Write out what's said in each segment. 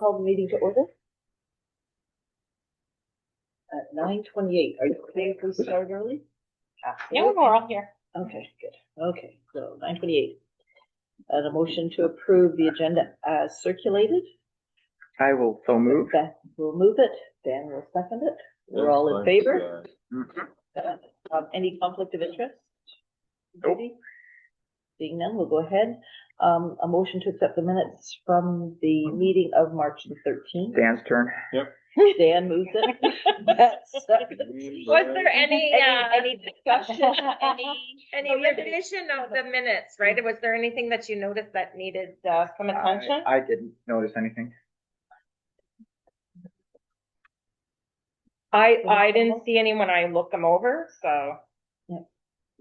call the meeting to order at 9:28. Are you okay if we start early? Yeah, we're all here. Okay, good. Okay, so 9:28. And a motion to approve the agenda as circulated. I will so move. Beth will move it. Dan will second it. We're all in favor. Any conflict of interest? Nope. Seeing none, we'll go ahead. A motion to accept the minutes from the meeting of March the 13th. Dan's turn. Yep. Dan moves it. That's second. Was there any discussion? any revision of the minutes, right? Was there anything that you noticed that needed some attention? I didn't notice anything. I didn't see any when I looked them over, so. Yep.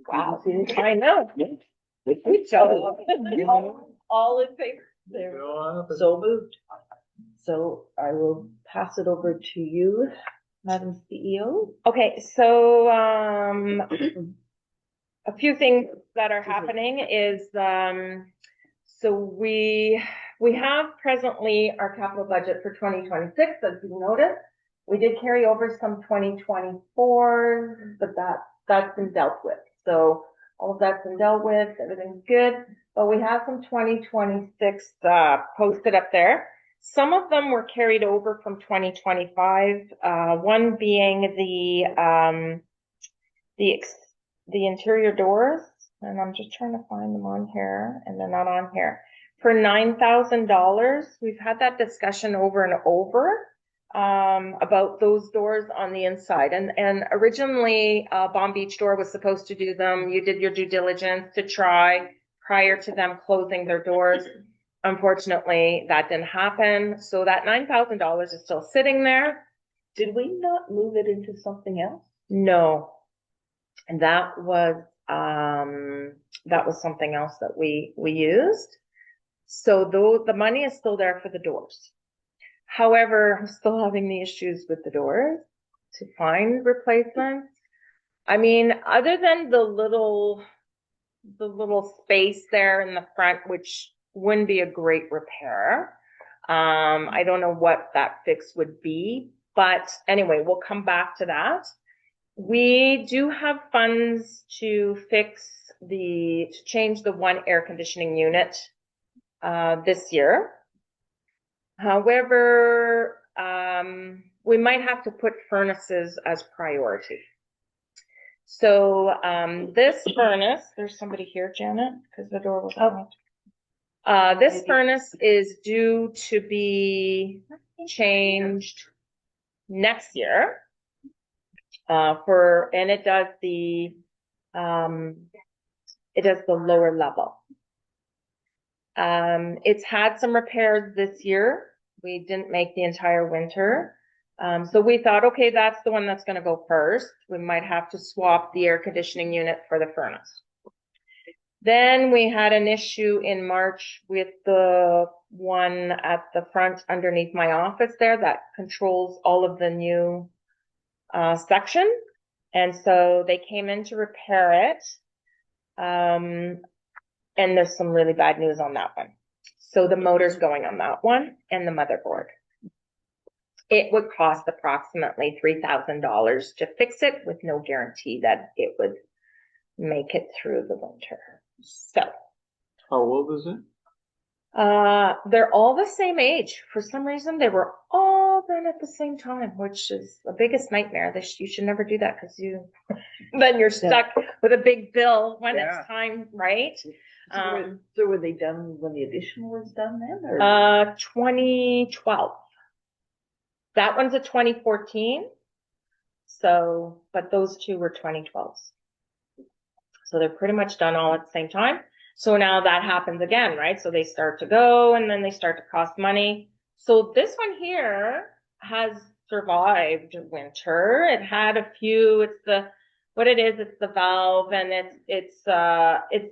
Wow, I know. Good job. All in favor? There. So moved. So I will pass it over to you, Madam CEO. Okay, so a few things that are happening is so we have presently our capital budget for 2026, as you noticed. We did carry over some 2024, but that's been dealt with. So all of that's been dealt with, everything's good. But we have some 2026 posted up there. Some of them were carried over from 2025. One being the interior doors, and I'm just trying to find them on here, and they're not on here. For $9,000, we've had that discussion over and over about those doors on the inside. And originally, Bomb Beach Door was supposed to do them. You did your due diligence to try prior to them closing their doors. Unfortunately, that didn't happen. So that $9,000 is still sitting there. Did we not move it into something else? No. And that was something else that we used. So though the money is still there for the doors. However, I'm still having the issues with the doors to find replacements. I mean, other than the little space there in the front, which wouldn't be a great repair. I don't know what that fix would be, but anyway, we'll come back to that. We do have funds to change the one air conditioning unit this year. However, we might have to put furnaces as priority. So this furnace, there's somebody here, Janet, because the door was open. This furnace is due to be changed next year. And it does the lower level. It's had some repairs this year. We didn't make the entire winter. So we thought, okay, that's the one that's going to go first. We might have to swap the air conditioning unit for the furnace. Then we had an issue in March with the one at the front underneath my office there that controls all of the new section. And so they came in to repair it. And there's some really bad news on that one. So the motor's going on that one and the motherboard. It would cost approximately $3,000 to fix it with no guarantee that it would make it through the winter. So. How old is it? They're all the same age. For some reason, they were all done at the same time, which is the biggest nightmare. You should never do that because then you're stuck with a big bill when it's time, right? So were they done when the addition was done then? Or? 2012. That one's a 2014. So, but those two were 2012s. So they're pretty much done all at the same time. So now that happens again, right? So they start to go and then they start to cost money. So this one here has survived winter. It had a few, it's the valve, and it's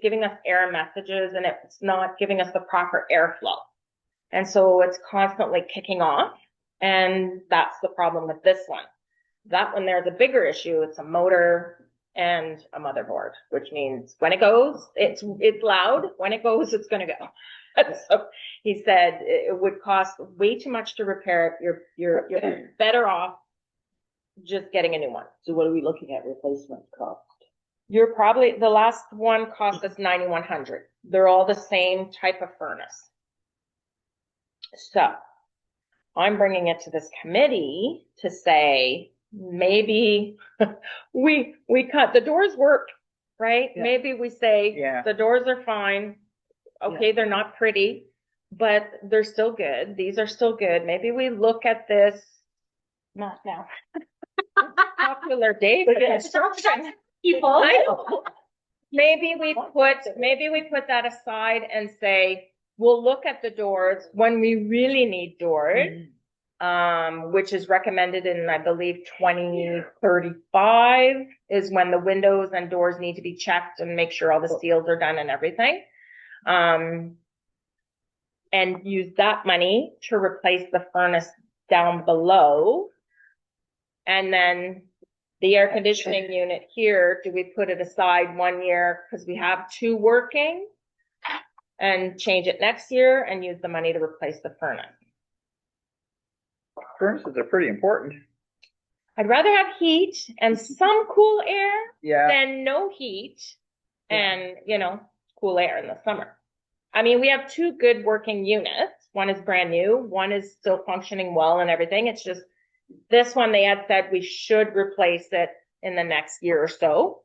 giving us error messages, and it's not giving us the proper airflow. And so it's constantly kicking off. And that's the problem with this one. That one there's a bigger issue. It's a motor and a motherboard, which means when it goes, it's loud. When it goes, it's going to go. So he said it would cost way too much to repair it. You're better off just getting a new one. So what are we looking at replacement cost? You're probably, the last one cost us 9,100. They're all the same type of furnace. So I'm bringing it to this committee to say, maybe we cut, the doors work, right? Yeah. Maybe we say, Yeah. the doors are fine. Okay, they're not pretty, but they're still good. These are still good. Maybe we look at this, not now. Popular day for construction. I know. Maybe we put that aside and say, we'll look at the doors when we really need doors, which is recommended in, I believe, 2035 is when the windows and doors need to be checked and make sure all the seals are done and everything. And use that money to replace the furnace down below. And then the air conditioning unit here, do we put it aside 1 year because we have 2 working and change it next year and use the money to replace the furnace? Furnaces are pretty important. I'd rather have heat and some cool air Yeah. than no heat and, cool air in the summer. I mean, we have 2 good working units. One is brand new. One is still functioning well and everything. It's just this one, they had said we should replace it in the next year or so.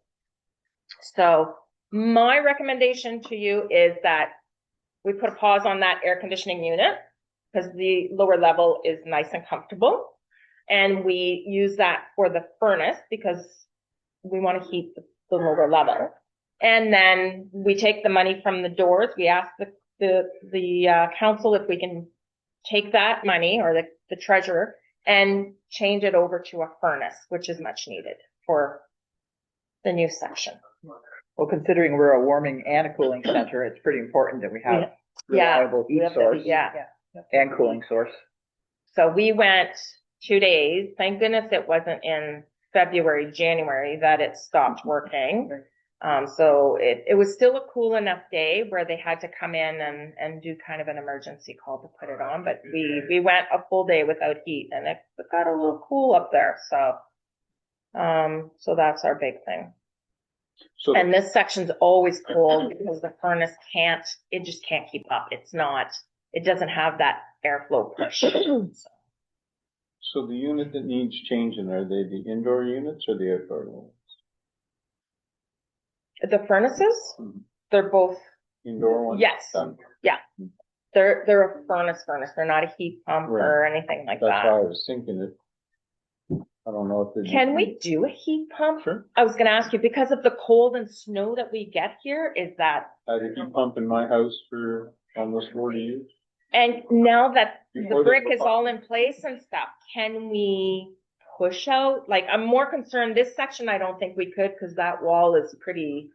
So my recommendation to you is that we put a pause on that air conditioning unit because the lower level is nice and comfortable. And we use that for the furnace because we want to heat the lower level. And then we take the money from the doors. We ask the council if we can take that money or the treasurer and change it over to a furnace, which is much needed for the new section. Well, considering we're a warming and a cooling center, it's pretty important that we have reliable heat source and cooling source. So we went 2 days. Thank goodness it wasn't in February, January that it stopped working. So it was still a cool enough day where they had to come in and do kind of an emergency call to put it on. But we went a full day without heat and it got a little cool up there. So that's our big thing. So, And this section's always cold because the furnace it just can't keep up. It doesn't have that airflow push. so the unit that needs changing, are they the indoor units or the outdoor units? The furnaces, Mhm. they're both, Indoor ones? yes. Done. They're a furnace. They're not a heat pump or Right. anything like That's that. why I was thinking it. I don't know if they. Can we do a heat pump? Sure. I was gonna ask you, because of the cold and snow that we get here, is that, I had a heat pump in my house for almost 40 years. and now that the Before they brick were is all in place and stuff, can we push out? Like, I'm more concerned, this section, I don't think we could, because that wall is pretty,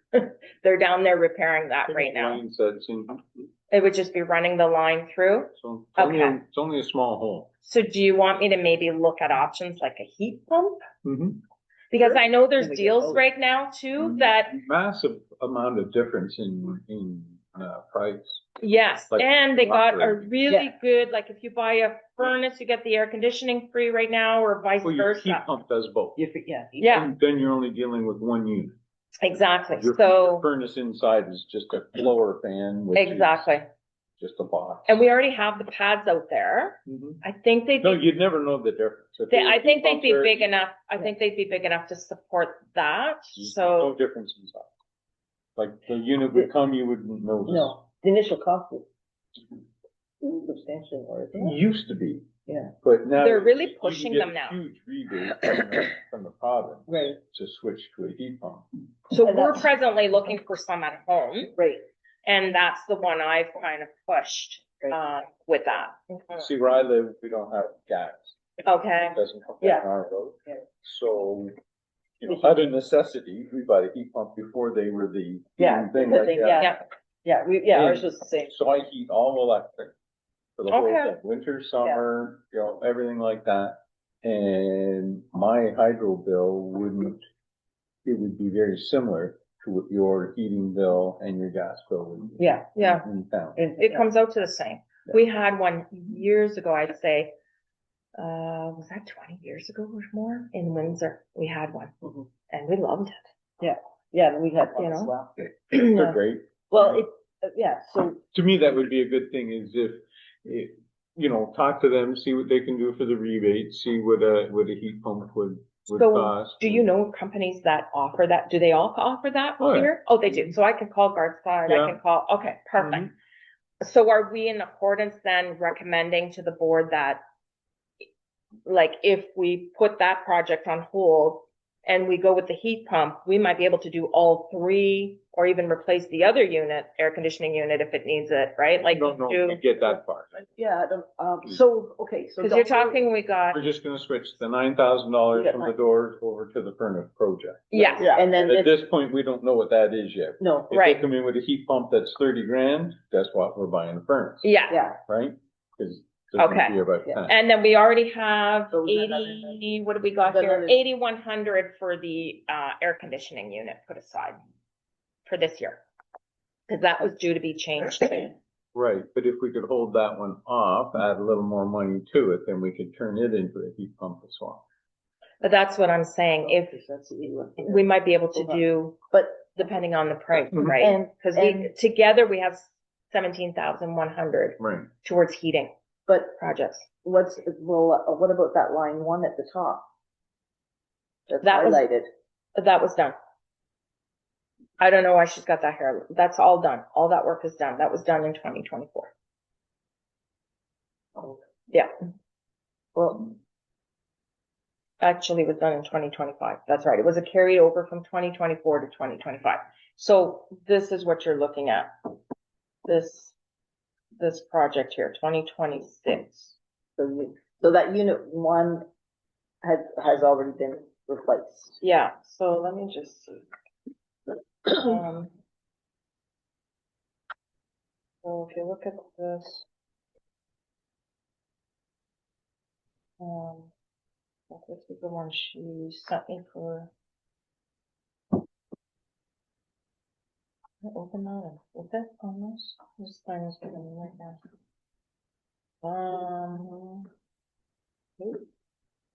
they're down there repairing that right now. Line sets in, It would just be running the line through. so Okay. it's only a small hole. So do you want me to maybe look at options like a heat pump? Mm-hmm. Because I know there's Can we get deals both? right now too that, Massive amount of difference in price. yes, Like and they got a operating. really good, like if you buy a furnace, you get the air conditioning free right now or vice Well, your heat versa. pump does both. Yeah, And then you're only dealing with one unit. exactly. Your So, furnace inside is just a blower fan, which exactly. is just a box. And we already have the pads out there. Mhm. I think they'd No, be, you'd never know the difference. If your I think heat they'd pumps be are- big enough. I think they'd be big enough to support that. No So, difference inside. Like the unit would come, you wouldn't notice. No, the initial cost was substantially more, isn't It it? used to be, Yeah, but now. They're really you can pushing get them a now. Huge rebate from the province. Right. To switch to a heat pump. so And we're that's- presently looking for some at home. right. And that's the one I've kind of pushed, with that. See, where I live, we don't have gas. Okay, It doesn't come Yeah. down our road. Yeah. So, out of necessity, we bought a heat pump before they were the Yeah, thing the like thing, that. yeah. Ours was the same. So I heat all electric for the whole Okay. thing, winter, summer, everything like that. And my hydro bill it would be very similar to what your heating bill and your gas bill would be. Yeah. Yeah. In town. It comes out to the same. We had one years ago, I'd say, was that 20 years ago or more in Windsor? We had one Mhm. and we loved it. Yeah, we had one You as know? well. They're great. Well, so, To me, that would be a good thing is if, you know, talk to them, see what they can do for the rebate, see what a heat pump would So cost. do you know companies that offer that? Do they all offer that Oh, yeah. here? Oh, they do. So I can call Guardside, Yeah. I can call, okay, perfect. So are we in accordance then recommending to the board that, like, if we put that project on hold and we go with the heat pump, we might be able to do all three or even replace the other unit, air conditioning unit if it needs it, right? Like, No, we get that far. yeah, so, okay, so. because you're talking, we got, We're just gonna switch the $9,000 Yeah, from the right. doors over to the furnace project. yeah, Yeah, and then At this point, we don't know what that is yet. no, If Right. they come in with a heat pump that's 30 grand, guess what? We're buying a furnace, yeah. yeah, right? Cause they're gonna Okay. be about Yeah. 10. And then we already have So is that 80, what do we got Is that here? another- 8,100 for the, air conditioning unit put aside for this year. Cause that was due to be changed. Right, but if we could hold that one off, add a little more money to it, then we could turn it into a heat pump as well. But that's what I'm saying. If That's the one. we might be able to Okay. do, But, depending on the price, Mhm. right? and, Cause we, and, together we have 17,100 Right. towards heating but projects. what about that line one at the top? That's That was- highlighted. But that was done. I don't know why she's got that here. That's all done. All that work is done. That was done in 2024. Yeah. Well, Actually, it was done in 2025. That's right. It was a carryover from 2024 to 2025. So this is what you're looking at. This project here, 2026. so that unit one has already been replaced. Yeah, so let me just see. So if you look at this, this is the one she sent me for. Can I open that and flip it on this? This thing is giving me right now. Oops.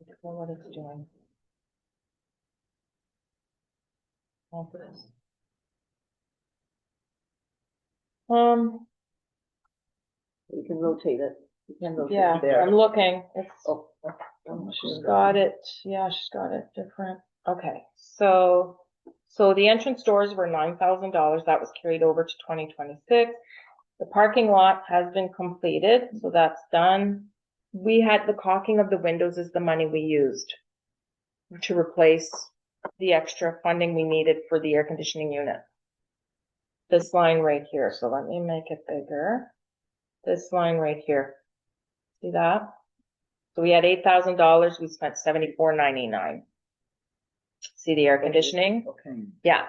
I don't know what it's doing. Like this. You can rotate it. You can rotate Yeah, it there. I'm looking. It's, Oh, she's got it. Yeah, she's got it different. Okay, so the entrance doors were $9,000. That was carried over to 2026. The parking lot has been completed, so that's done. We had the caulking of the windows is the money we used to replace the extra funding we needed for the air conditioning unit. This line right here, so let me make it bigger. This line right here. See that? So we had $8,000, we spent $74.99. See the air conditioning? Okay. Yeah.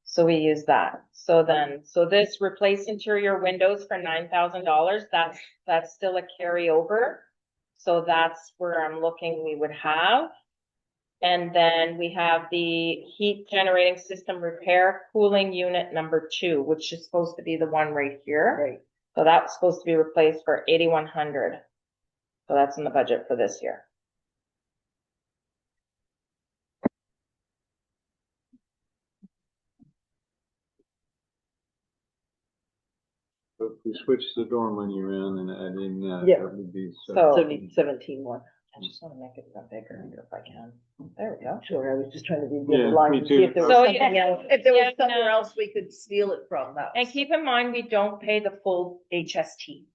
So we use that. So this replace interior windows for $9,000, that's still a carryover. So that's where I'm looking we would have. And then we have the heat generating system repair cooling unit number 2, which is supposed to be the one right here. Right. So that's supposed to be replaced for $8,100. So that's in the budget for this year. So if we switch the door money around and add in that, Yeah. that would be. So- 17 one. I just want to make it a bit bigger if I can. There we go. Sure, I was just trying to read Yeah, the line me to too. see if there was So, something yeah, else, if there yeah, was somewhere no. else we could steal it from, that And was. keep in mind, we don't pay the full HST,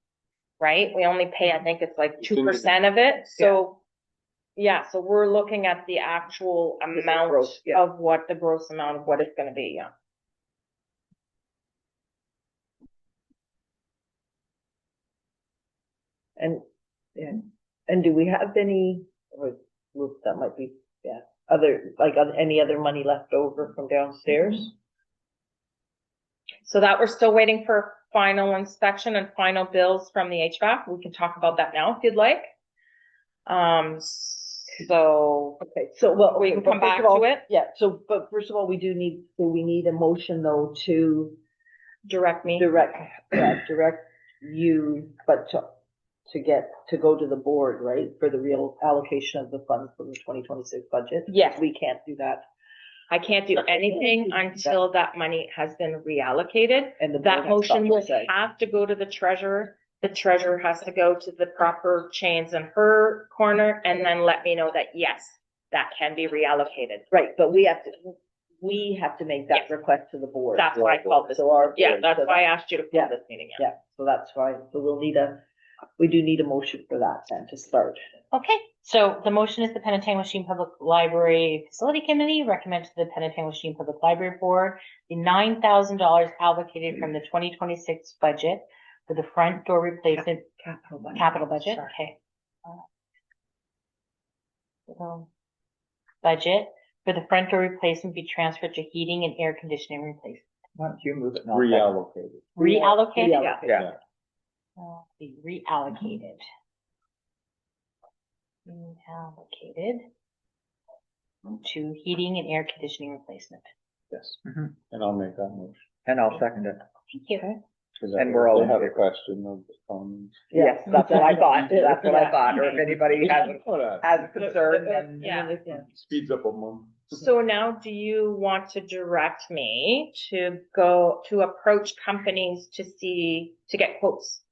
right? We only pay, I think it's like 2% of it. So, yeah, so we're looking at the actual This is amount gross, yeah. of what the gross amount of what it's gonna be, yeah. And, yeah, and do we have any, that might be, yeah, any other money left over from downstairs? So that we're still waiting for final inspection and final bills from the HVAC. We can talk about that now if you'd like. So Okay, so, well. we okay, can but come first back of all- to it. Yeah, so, but first of all, we need a motion though to Direct me. direct you, but to go to the board, right? For the real allocation of the funds from the 2026 budget. Yes. We can't do that. I can't do anything until that money has been reallocated. And the board That has motion something to will say. have to go to the treasurer. The treasurer has to go to the proper chains in her corner and then let me know that, yes, that can be reallocated. Right, but we have to make that Yes. request to the board. That's why I called this. So our Yeah, board, that's so why I asked you to Yeah. call this meeting. Yeah, so that's fine. So we do need a motion for that then to start. Okay, so the motion is the Penetanguishene Public Library Facility Committee recommends to the Penetanguishene Public Library Board the $9,000 allocated from the 2026 budget for the front door replacement capital budget. Sorry. Okay. Budget for the front door replacement be transferred to heating and air conditioning replacement. Why don't you move it? and I'll Reallocated. Reallocated? Reallocated. Yeah. Be reallocated. Reallocated to heating and air conditioning replacement. Yes. Mhm. And I'll make that motion. And I'll second it. Thank you. And we're all They in have a favor. question of the funds. Yes, that's what I thought. That's what I Yeah. thought. Or if anybody has a concern, then. Yeah. Speeds up a month. So now do you want to direct me to go to approach companies to get quotes?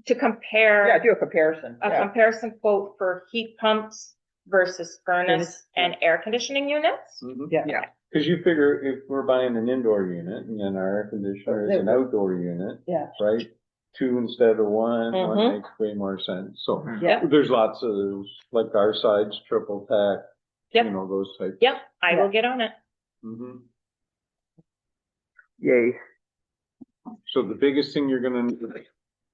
To compare? Yeah, do a comparison. A Yeah. comparison quote for heat pumps versus furnace and air conditioning units? Yeah. Yeah. Cause you figure if we're buying an indoor unit and then our air conditioner is an outdoor unit, Yeah, right? Two instead of one Mhm. makes way more sense. So yeah. there's lots of, like our sides, triple tack, Yep. you know, those types. Yep, I Yeah. will get on it. Mhm. Yay. So the biggest thing you're gonna need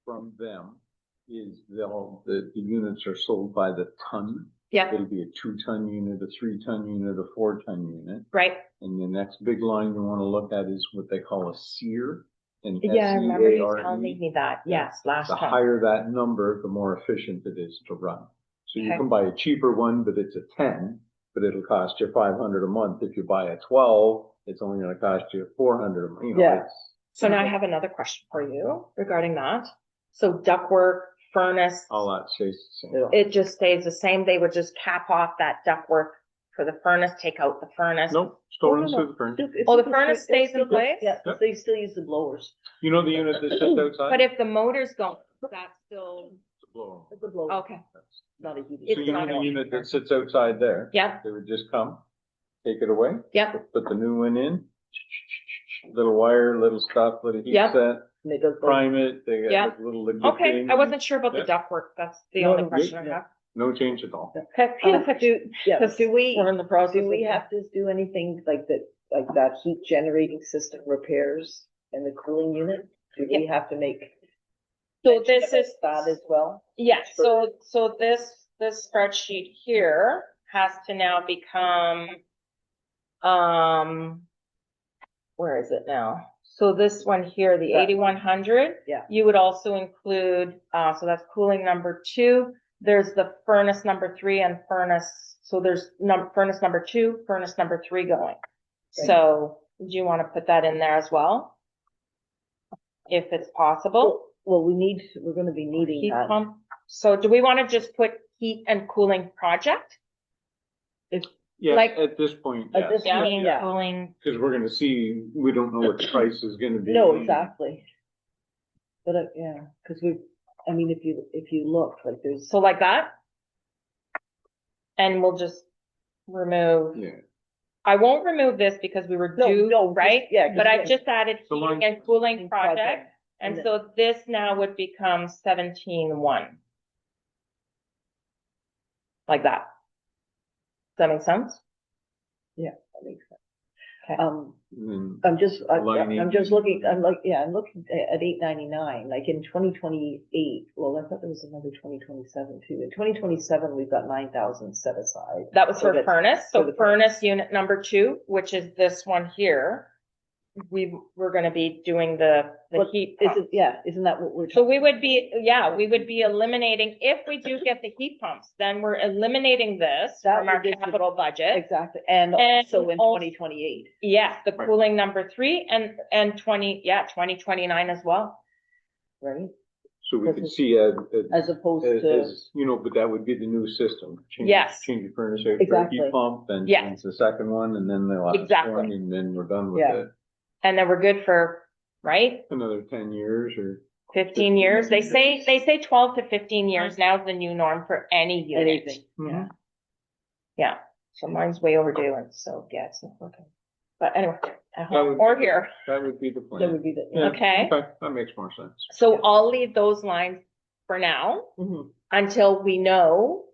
from them is the units are sold by the ton. Yep, It'll be a 2-ton unit, a 3-ton unit, a 4-ton unit. right. And the next big line you wanna look at is what they call a SEER. An Yeah, I remember you SEARE. telling me that. Yes, last The time. higher that number, the more efficient it is to run. So you Okay. can buy a cheaper one, but it's a 10, but it'll cost you 500 a month. If you buy a 12, it's only gonna cost you 400 a month. You know, Yeah. it's So now I have another question for you regarding that. So ductwork, furnace, all that stays the same. it just stays the same. They would just cap off that ductwork for the furnace, take out the furnace. Nope, Oh, store no, and no. the furnace. Oh, the furnace stays in Still- place? Yeah, Yep. they still use the blowers. You know the unit that sits outside? But if the motor's going, that's still, It's a blower. It's a blower, okay. not a heating. It's So you know not the a- unit that sits outside there? Yep, They would just come, take it away, yep, put the new one in, little wire, little stuff, little heat Yep. set, And it does. prime it, they Yeah. got a little liquid okay. thing. I wasn't sure about the Yeah. ductwork. That's the No, only no, question I yeah. have. No change at all. Okay, Yeah, Because do we, we're in the process. do we of- have to do anything like that heat generating system repairs in the cooling unit? Do we have to make? So this is, That as well? yeah, so this spreadsheet here has to now become, where is it now? So this one here, the That- 8100. Yeah. You would also include, so that's cooling number 2. There's the furnace number 3 and furnace, so there's furnace number 2, furnace number 3 going. So do you want to put that in there as well? If it's possible. Well, we're gonna be needing Heat that. pump. So do we want to just put heat and cooling project? Yeah, Like- at this point, At this yes, point, Heating, yeah. cooling, because we're gonna see, we don't know what the price is gonna be. No, exactly. But, yeah, cause I mean, if you look, like there's, So like that? And we'll just remove, Yeah, I won't remove this because we were due, no, right? yeah. But I've just added So line- heating and cooling project, and And so this now would become 17.1. Like that. Does that make sense? That makes sense. Okay. and then I'm just Line looking, I'm looking at 899, like in 2028, well, I thought there was another 2027 too. In 2027, we've got 9,000 set aside. That was So for that's furnace, for so the furnace unit number 2, which is this one here. we're gonna be doing the Well, heat pump. Isn't that what we're? So we would be eliminating, if we do get the heat pumps, then we're eliminating this That from our would be- capital budget. Exactly, and And also in also- 2028. Yes, the cooling number 3 and 2029 as well. Right? So we could see as, As opposed to, as, you know, but that would be the new system. Yes. Change your furnace out for a Exactly. heat pump and Yes. change the second one and then the last Exactly. one and then we're done with Yeah. it. And then we're good for, right? Another 10 years or. 15 years. They say 12 to 15 years now is the new norm for any unit. anything, Mhm. yeah. Yeah. So mine's way overdue and so, yeah, it's not working. But anyway, at That home would- or here. That would be the plan. That would be the, Yeah, Okay. That makes more sense. So I'll leave those lines for now Mhm. until we know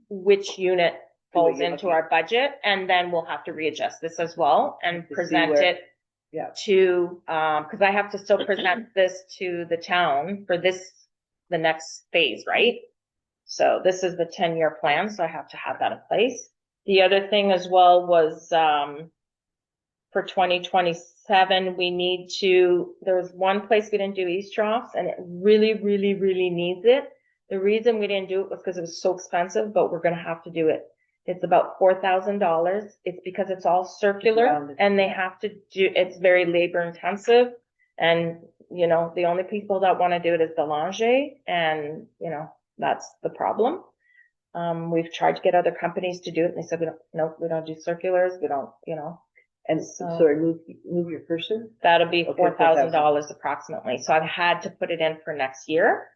which unit falls you're into looking- our budget, and then we'll have to readjust this as well and To see present where- it yeah. to, cause I have to still present this to the town for the next phase, right? So this is the 10-year plan, so I have to have that in place. The other thing as well was, for 2027, there's one place we didn't do East Troughs and it really, really, really needs it. The reason we didn't do it was because it was so expensive, but we're gonna have to do it. It's about $4,000. It's because it's all circular Rounded. and they have to it's very labor intensive. And, you know, the only people that want to do it is Belanger and, you know, that's the problem. We've tried to get other companies to do it and they said, we don't do circulars. We don't, you know. And So- sorry, move your cursor. That'll be Okay, $4,000 approximately. So I've had to put it in for next year.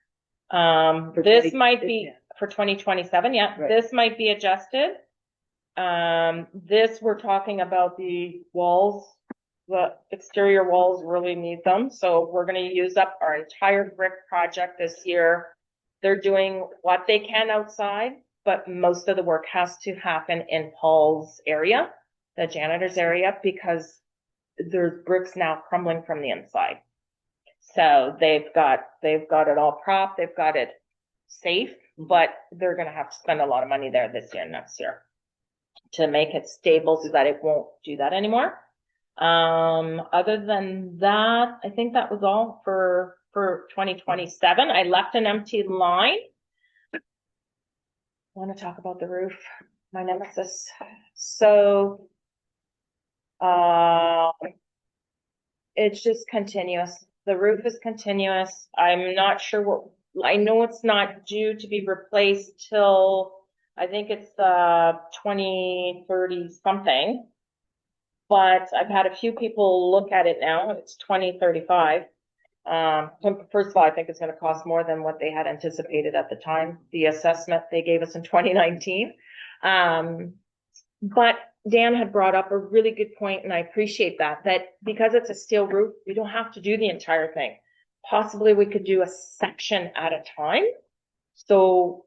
For This 20 might be yeah. for 2027. Yeah, Right. this might be adjusted. This we're talking about the walls, the exterior walls really need them. So we're going to use up our entire brick project this year. They're doing what they can outside, but most of the work has to happen in Paul's area, the janitor's area, because there's bricks now crumbling from the inside. So they've got it all propped, they've got it safe, but they're gonna have to spend a lot of money there this year and next year to make it stable so that it won't do that anymore. Other than that, I think that was all for 2027. I left an empty line. Want to talk about the roof, my nemesis. So, it's just continuous. The roof is continuous. I'm not sure I know it's not due to be replaced till, I think it's, 2030 something. But I've had a few people look at it now. It's 2035. First of all, I think it's gonna cost more than what they had anticipated at the time, the assessment they gave us in 2019. But Dan had brought up a really good point, and I appreciate that because it's a steel roof, we don't have to do the entire thing. Possibly we could do a section at a time. So,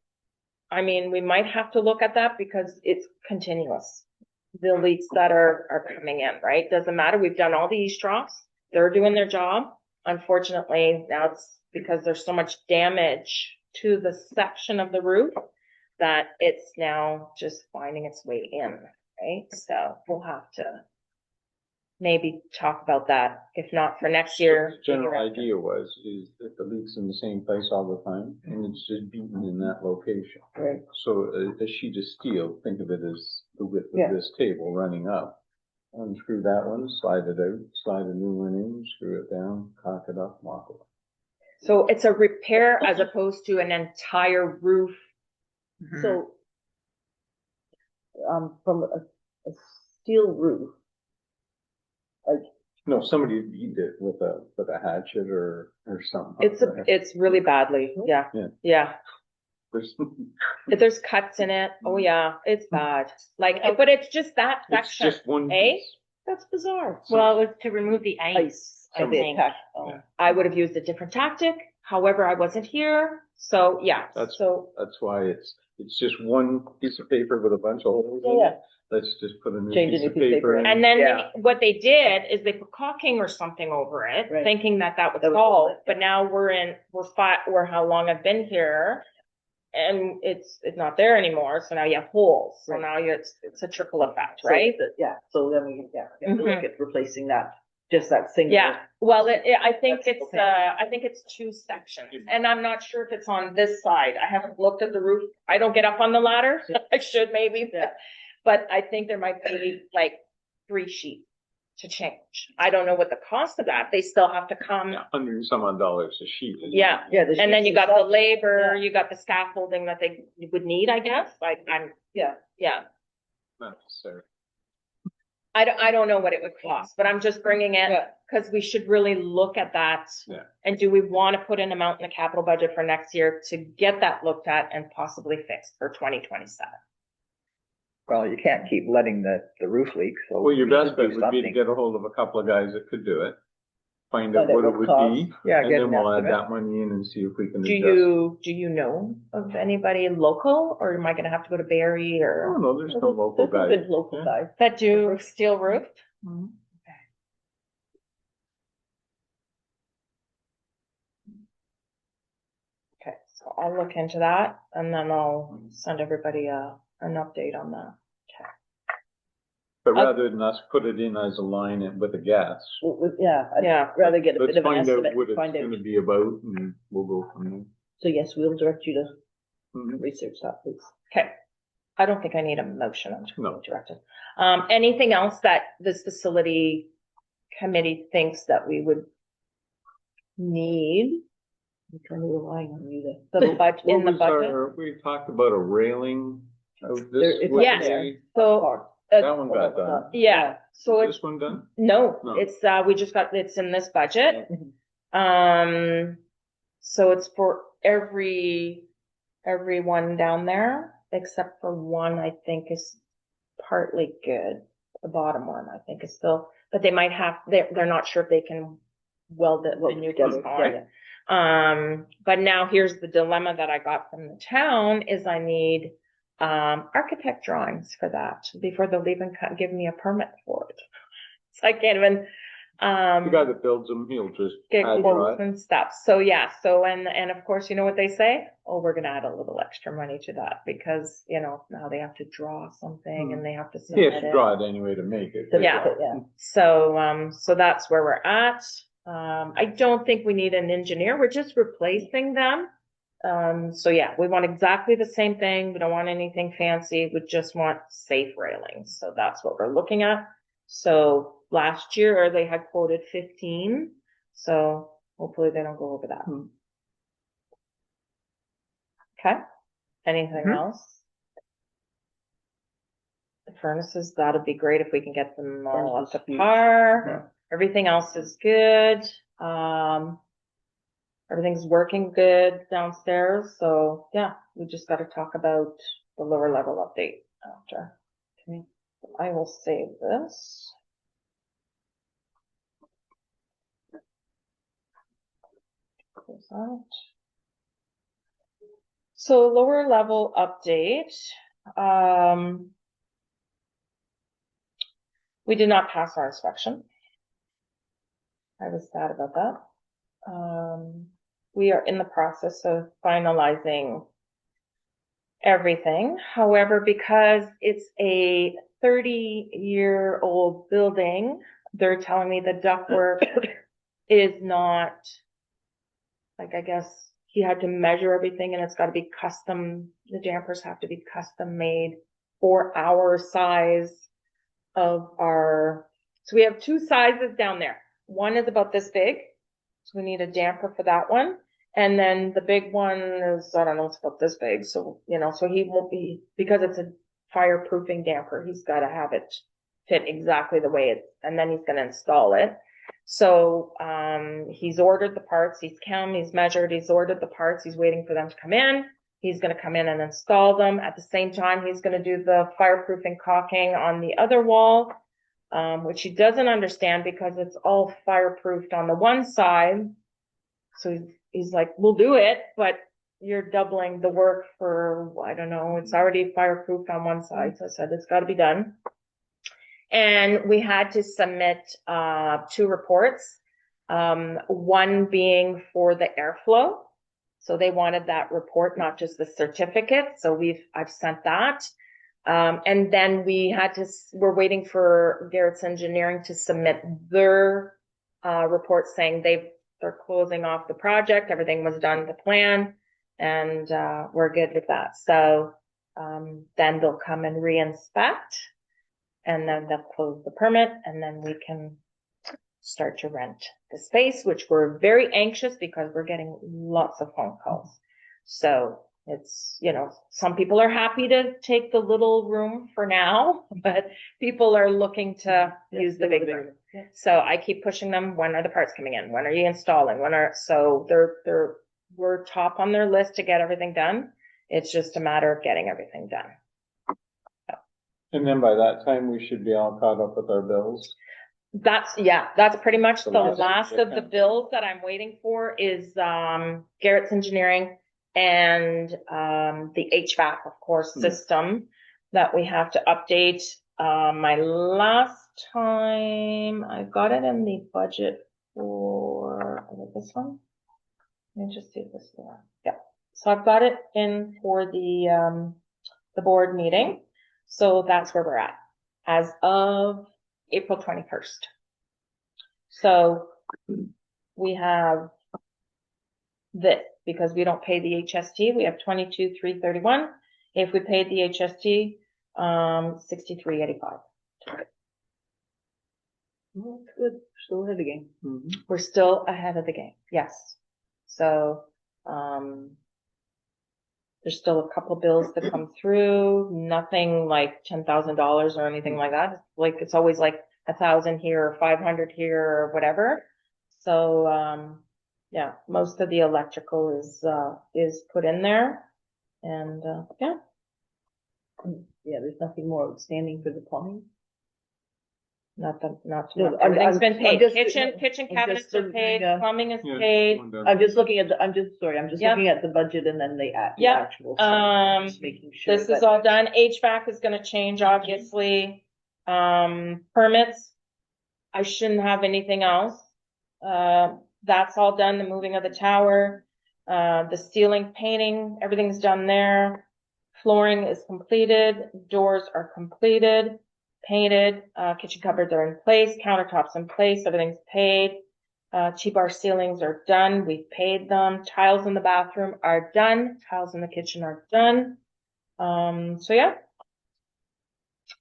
I mean, we might have to look at that because it's continuous. The leaks that are coming in, right? Doesn't matter. We've done all the East Troughs. They're doing their job. Unfortunately, now it's because there's so much damage to the section of the roof that it's now just finding its way in, right? So we'll have to maybe talk about that. If not for next year. The general idea is that the leak's in the same place all the time and it's just beaten in that location. Right. So a sheet of steel, think of it as the width Yeah. of this table running up. Unscrew that one, slide it out, slide a new one in, screw it down, cock it up, lock it up. So it's a repair as opposed to an entire roof. So, from a steel roof, No, somebody beat it with a hatchet or something. It's really badly. Yeah. Yeah. Yeah. There's- If there's cuts in it, oh yeah, it's bad. Like, but it's just that It's section. just one eh? piece. that's bizarre. Well, it's to remove the ice, I Somebody think. attacked- Yeah. I would have used a different tactic. However, I wasn't here. So yeah, That's- so That's why it's just one piece of paper with a bunch of holes in Yeah. it. Let's just put a new Change a piece new of piece of paper paper. in. and then Yeah. what they did is they put caulking or something over it, Right. thinking that would That would solve. solve it, But now we're how long I've been here, and it's not there anymore. So now you have holes. So Right. now it's a trickle effect, So right? yeah, so then we have to look Mhm. at replacing that. just that single. Yeah, well, I think That's it's, okay. I think it's 2 sections, and I'm not sure if it's on this side. I haven't looked at the roof. I don't get up on the ladder. I should maybe, Yeah. but I think there might be like 3 sheets to change. I don't know what the cost of that. They still have to come. $100 and some odd dollars a sheet. isn't it? Yeah, Yeah. The and then sheets you got the themselves- labor, Yeah. you got the scaffolding that they would need, I guess. Yeah. Yeah. Not necessary. I don't know what it would cost, but I'm just bringing it Yeah. because we should really look at that. Yeah. And do we want to put an amount in the capital budget for next year to get that looked at and possibly fixed for 2027? Well, you can't keep letting the roof leak, so. Well, your we best should do bet would be to something. get a hold of a couple of guys that could do it. Find Find out out what it what would cost. be. Yeah, And get then an we'll add estimate. that money in and see if we can Do adjust. you know of anybody local, or am I gonna have to go to Barry I or don't know, there's some local There's some guys. good local Yeah. guys. that do steel roof? Okay, so I'll look into that and then I'll send everybody an update on that. But rather than us put it in as a line and with a gas, Yeah, I'd Yeah. rather get a let's bit of an find out estimate, what it's find out. gonna be about and we'll go from there. So yes, we'll direct you to Mhm. research that, please. Okay. I don't think I need a motion. I'm just No. directed. Anything else that this facility committee thinks that we would need? I'm kind of relying on you to. The budget, in the What was budget? our- We talked about a railing out There- this it's way. Yes. there. So, That one got done. yeah, so Is it's, this one done? no, No. it's, we just got, it's in this budget. Mhm. So it's for everyone down there, except for one, I think is partly good. The bottom one, I think is still, but they might have, they're not sure if they can weld it when you get together, on. yeah. But now here's the dilemma that I got from the town is I need, architect drawings for that before they'll even give me a permit for it. So I can't even, The guy that builds them, he'll just get add quotes to it. and stuff. So yeah, so and of course, you know what they say? Oh, we're gonna add a little extra money to that because, you know, now they have to draw something and they have to He submit has to it. draw it anyway to make it. Yeah. Yeah. So that's where we're at. I don't think we need an engineer. We're just replacing them. So yeah, we want exactly the same thing. We don't want anything fancy. We just want safe railings. So that's what we're looking at. So last year they had quoted 15. So hopefully they don't go over that. Okay. Anything else? The furnaces, that'd be great if we can get them all up to Furnaces, huge. par. Everything else is good. Everything's working good downstairs. So yeah, we just got to talk about the lower level update after. Okay. I will save this. Close out. So lower level update. We did not pass our inspection. I was sad about that. We are in the process of finalizing everything. However, because it's a 30-year-old building, they're telling me the ductwork is not, like, I guess he had to measure everything and it's got to be custom. The dampers have to be custom made for our size of our, so we have 2 sizes down there. One is about this big. So we need a damper for that one. And then the big one is, I don't know, it's about this big. So, you know, so he won't be, because it's a fireproofing damper, he's got to have it fit exactly the way it's, and then he's going to install it. So, he's ordered the parts, he's come, he's measured, he's ordered the parts, he's waiting for them to come in. He's going to come in and install them. At the same time, he's going to do the fireproofing caulking on the other wall, which he doesn't understand because it's all fireproofed on the one side. So he's like, we'll do it, but you're doubling the work for, I don't know, it's already fireproofed on one side. So I said, it's got to be done. And we had to submit 2 reports, one being for the airflow. So they wanted that report, not just the certificate. So I've sent that. And then we're waiting for Garrett's Engineering to submit their reports saying they're closing off the project. Everything was done to plan, and we're good with that. So then they'll come and re-inspect, and then they'll close the permit, and then we can start to rent the space, which we're very anxious because we're getting lots of phone calls. So it's, some people are happy to take the little room for now, but people are looking to use the big room. So I keep pushing them. When are the parts coming in? When are you installing? So we're top on their list to get everything done. It's just a matter of getting everything done. And then by that time, we should be all caught up with our bills. That's pretty much the last of the bills that I'm waiting for is, Garrett's Engineering and, the HVAC, of course, system that we have to update. My last time I got it in the budget for this one. Let me just see if this is the one. Yeah. So I've got it in for the board meeting. So that's where we're at as of April 21st. So we have this because we don't pay the HST. We have 22,331. If we paid the HST, 63.85. Well, that's good. Still ahead of the game. Mm-hmm. We're still ahead of the game. Yes. So, there's still a couple bills that come through, nothing like $10,000 or anything like that. Like, it's always like 1,000 here or 500 here or whatever. So, yeah, most of the electrical is put in there, and, yeah. Yeah, there's nothing more outstanding for the plumbing. Not No, everything's been paid. I'm just- Kitchen cabinets are paid, yeah. plumbing is Yeah, paid. I'm just looking at I'm just Yeah. looking at the budget and then the Yeah. actual stuff. Just making sure. This is all done. HVAC is gonna change, obviously. Permits, I shouldn't have anything else. That's all done, the moving of the tower, the ceiling painting, everything's done there. Flooring is completed, doors are completed, painted, kitchen cupboards are in place, countertops in place, everything's paid. T-bar ceilings are done, we've paid them. Tiles in the bathroom are done, tiles in the kitchen are done. So yeah.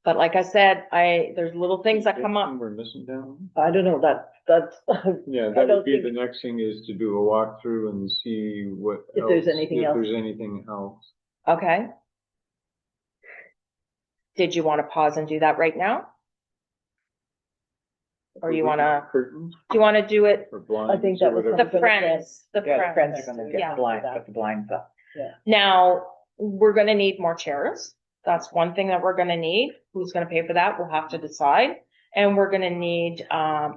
But like I said, there's little things that come up. We're missing down. I don't know, that's. Yeah, I that don't would be think- the next thing is to do a walkthrough and see what If else, there's anything if else. there's anything else. Okay. Did you want to pause and do that right now? Or you want to, Curtains do you want to do it, or blinds? I think or that was whatever. the friends, Yeah, the friends are gonna yeah. get blinds, put the blinds up. Now, we're gonna need more chairs. That's one thing that we're gonna need. Who's gonna pay for that? We'll have to decide. And we're gonna need,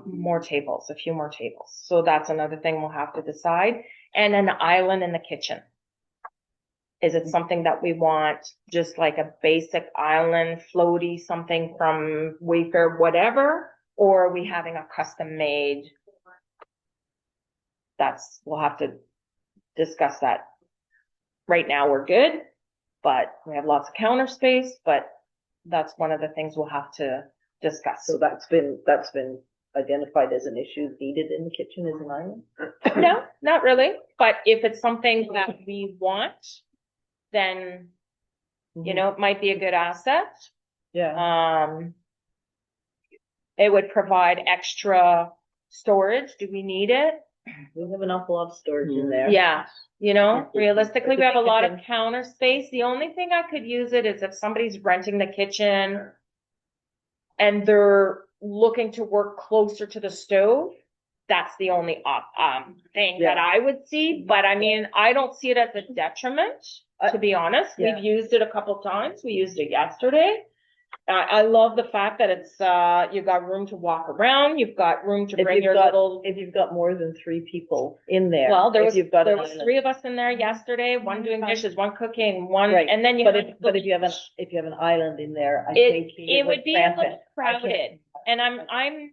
more tables, a few more tables. So that's another thing we'll have to decide. And an island in the kitchen. Is it something that we want, just like a basic island, floaty, something from Wayfair, whatever? Or are we having a custom made? We'll have to discuss that. Right now, we're good, but we have lots of counter space, but that's one of the things we'll have to discuss. So that's been identified as an issue needed in the kitchen as an island? No, not really. But if it's something that we want, then, it might be a good asset. Yeah. It would provide extra storage. Do we need it? We have an awful lot of storage in there. Yeah. Realistically, we have a lot of Kitchen. counter space. The only thing I could use it is if somebody's renting the kitchen and they're looking to work closer to the stove. That's the only thing that I would see. But I mean, I don't see it as a detriment, to be honest. Yeah. We've used it a couple times. We used it yesterday. I love the fact that it's, you've got room to walk around. You've got room to bring your little. If you've got more than 3 people in there. Well, there if was you've got an 3 island. of us in there yesterday, one doing dishes, one cooking, one, Right. and then you But have. if you have an island in there, I It, think it would be a cramp little it. crowded, and I'm I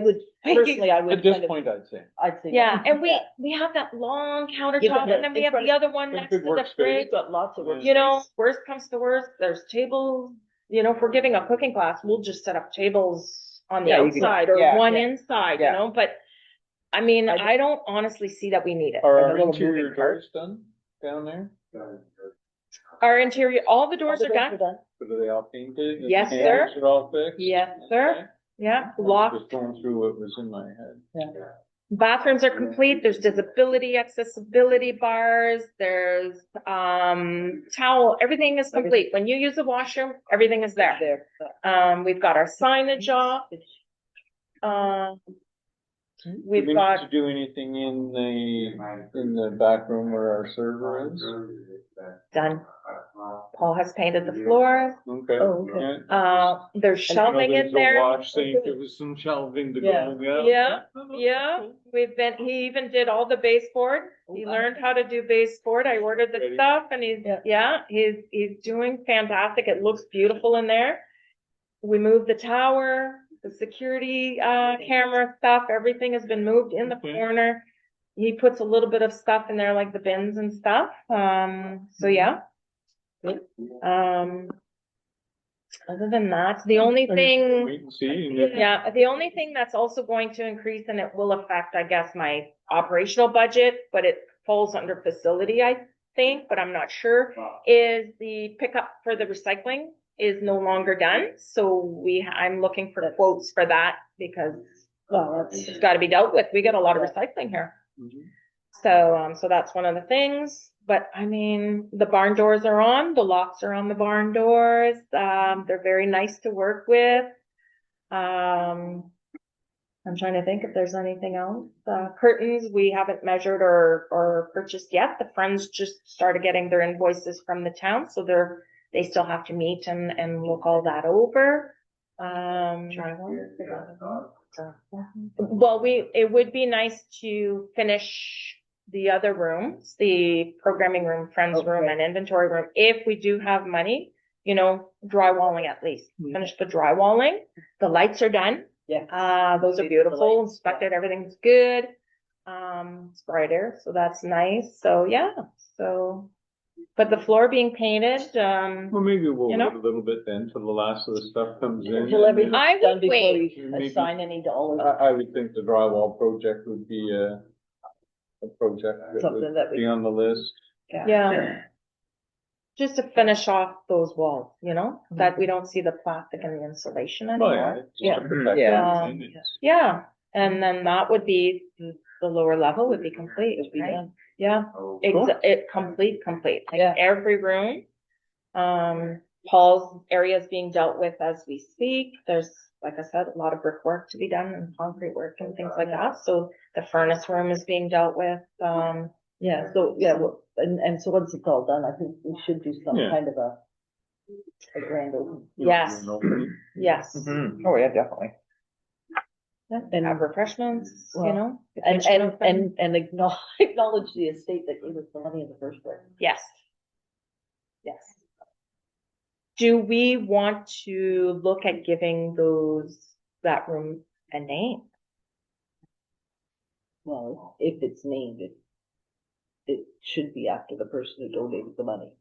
would, personally, I would. At this kind of- point, I'd say. I'd say. yeah, that. and we have that long Yeah, countertop, but and then we in have front the of- other one But next to good the workspace. fridge. We've got lots of work. Worst comes to worst, there's tables, if we're giving a cooking class, we'll just set up tables on the Yeah, you could- outside or yeah, one yeah, inside, you yeah. know, but I mean, I- I don't honestly see that we need it. Are And a our little interior moving part. doors done down there? Our interior, all the doors are done. But are they all painted? and Yes, the sir. handles are all fixed? Yes, sir. Okay. Yeah, I was locked. Just going through what was in my head. Bathrooms are complete. There's disability accessibility bars. There's, towel, everything is complete. When you use the washroom, everything is there. We've got our signage off. Do We've we need got, to do anything in the back room where our server is? done. Paul has painted the floors. Okay. Oh, okay. Yeah. There's shelving in There's a there. wash sink, there was some shelving to Yeah. go. Yeah, yeah, he even did all the baseboard. He learned how to do baseboard. I ordered the Ready. stuff and he's doing fantastic. It looks beautiful in there. We moved the tower, the security, camera stuff, everything has been moved in the Okay. corner. He puts a little bit of stuff in there like the bins and stuff. So yeah. Other than that, the only thing. Wait and see. And then- Yeah, the only thing that's also going to increase, and it will affect, I guess, my operational budget, but it falls under facility, I think, but I'm not sure, is the pickup for the recycling is no longer done. So I'm looking for quotes for that because Well, it's gotta be dealt with. We get a lot of recycling here. Mhm. So that's one of the things. But I mean, the barn doors are on, the locks are on the barn doors. They're very nice to work with. I'm trying to think if there's anything else. Curtains, we haven't measured or purchased yet. The Friends just started getting their invoices from the town, so they still have to meet and look all that over. Well, it would be nice to finish the other rooms, the programming room, Friends room and inventory room, if we do have money, you know, drywalling at least. Finish the drywalling. The lights are done. yeah. Those are beautiful, inspected, everything's good. It's brighter, so that's nice. So, yeah, but the floor being painted, Well, maybe we'll You know? wait a little bit then till the last of the stuff comes in. Until everything's I would done before wait. you Maybe- assign any dollars. I would think the drywall project would be a project that Something that would we- be on the list. yeah. Just to finish off those walls, you know, that we don't see the plastic and the insulation Oh, yeah. anymore. just to protect Yeah. everything. It's- Yeah, and then that would be, the lower level would be complete, It'll be right? done. Yeah, it complete, like Yeah. every room. Paul's area is being dealt with as we speak. There's, like I said, a lot of brickwork to be done and concrete work and things like that. So the furnace room is being dealt with. Yeah, so, yeah, well, and so once it's all done, I think we should do some Yeah. kind of a grand opening. you know, Yes. an opening. Yes, Mhm. Oh, yeah, definitely. And, have refreshments, you Well, know? the and, kitchen and, open. and acknowledge the estate that gave us the money in the first place. Yes. Yes. Do we want to look at giving that room a name? Well, if it's named, it should be after the person who donated the money.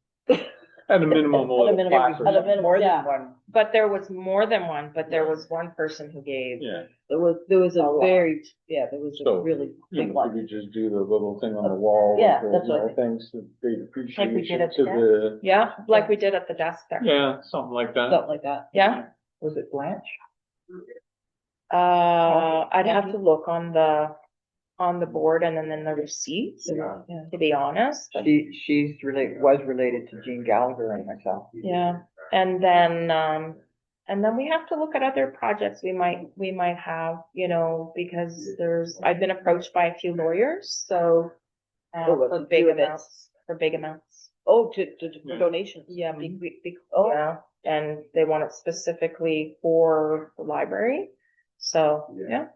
At a minimum, At a little minimum, plaque or at a something. minimum, More yeah. than one. But there was more than one, but there was one person who gave. Yeah, There was A a lot. there was a So, really you big know, one. could we just do the little thing on the wall? Yeah, with that's the, you what I know, Things of great appreciation at to the the, Yeah, like we did at the desk there. yeah, something like that. Something like that. Yeah, Was it Blanche? I'd have to look on the board and then in the receipts, Yeah. to be honest. But She's was related to Jean Gallagher and myself. yeah, and then we have to look at other projects we might have, you know, because I've been approached by a few lawyers, so. Oh, For to big do events. amounts, for big amounts. Oh, for Yeah. donations. Yeah, Oh. yeah, and they want it specifically for the library, so, yeah.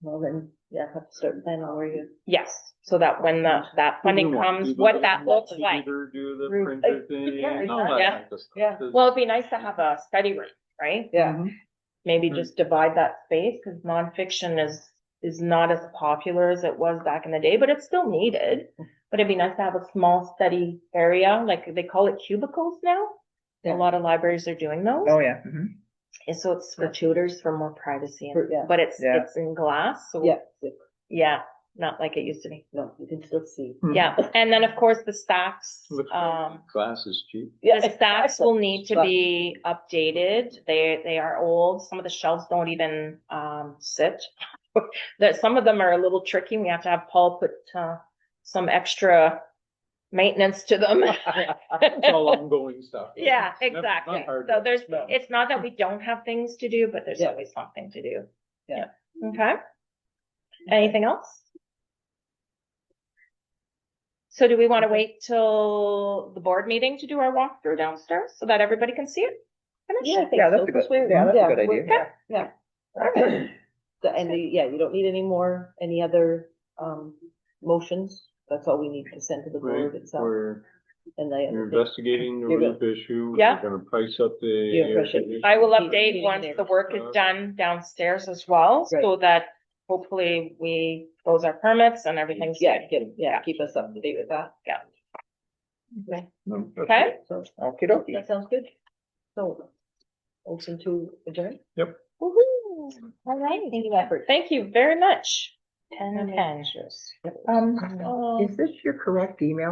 Well, then, yeah, have to start planning where you. Yes, so that when that funding comes, what that looks like. Do the Roof. printer thing, Yeah, all that yeah, type of stuff. yeah. 'Cause- Well, it'd be nice to have a study room, right? Yeah. Maybe Mhm. just divide that space, because nonfiction is not as popular as it was back in the day, but it's still needed. But it'd be nice to have a small study area, like they call it cubicles now. A Yeah. lot of libraries are doing those. Oh, yeah. Mhm. And so it's for tutors for more privacy, Yeah. but it's Yeah. in glass, so Yeah, yeah, not like it used to be. no, you can still see. Yeah, and then of course the stacks, Glass is cheap. the stacks will need to be updated. They are old. Some of the shelves don't even sit. That some of them are a little tricky. We have to have Paul put some extra maintenance to them. It's all ongoing stuff. Yeah, Not exactly. hard So work. there's, it's not that we don't have things to do, but there's Yeah. always something to do. Yeah. Okay. Anything else? So do we want to wait till the board meeting to do our walkthrough downstairs so that everybody can see it? Yeah, I think Yeah, so. that's a good, 'cause we're- yeah, that's a good we're- idea. Yeah. Okay. And yeah, you don't need any other, motions. That's all we need to send to the Right, board itself. we're And you're investigating the You're roof issue. Yeah. We're gonna price up the Yeah, air price it. conditioning. I will update Meeting once there. the work is done downstairs as well, so that hopefully we close our permits and everything's good. Keep us up to date with that. Yeah. Okay. No, that's Okay. it. So Okie dokie. that sounds good. So, motion to adjourn? Woohoo. All right. Thank you, effort. Thank you very much. 10:10. Is this your correct email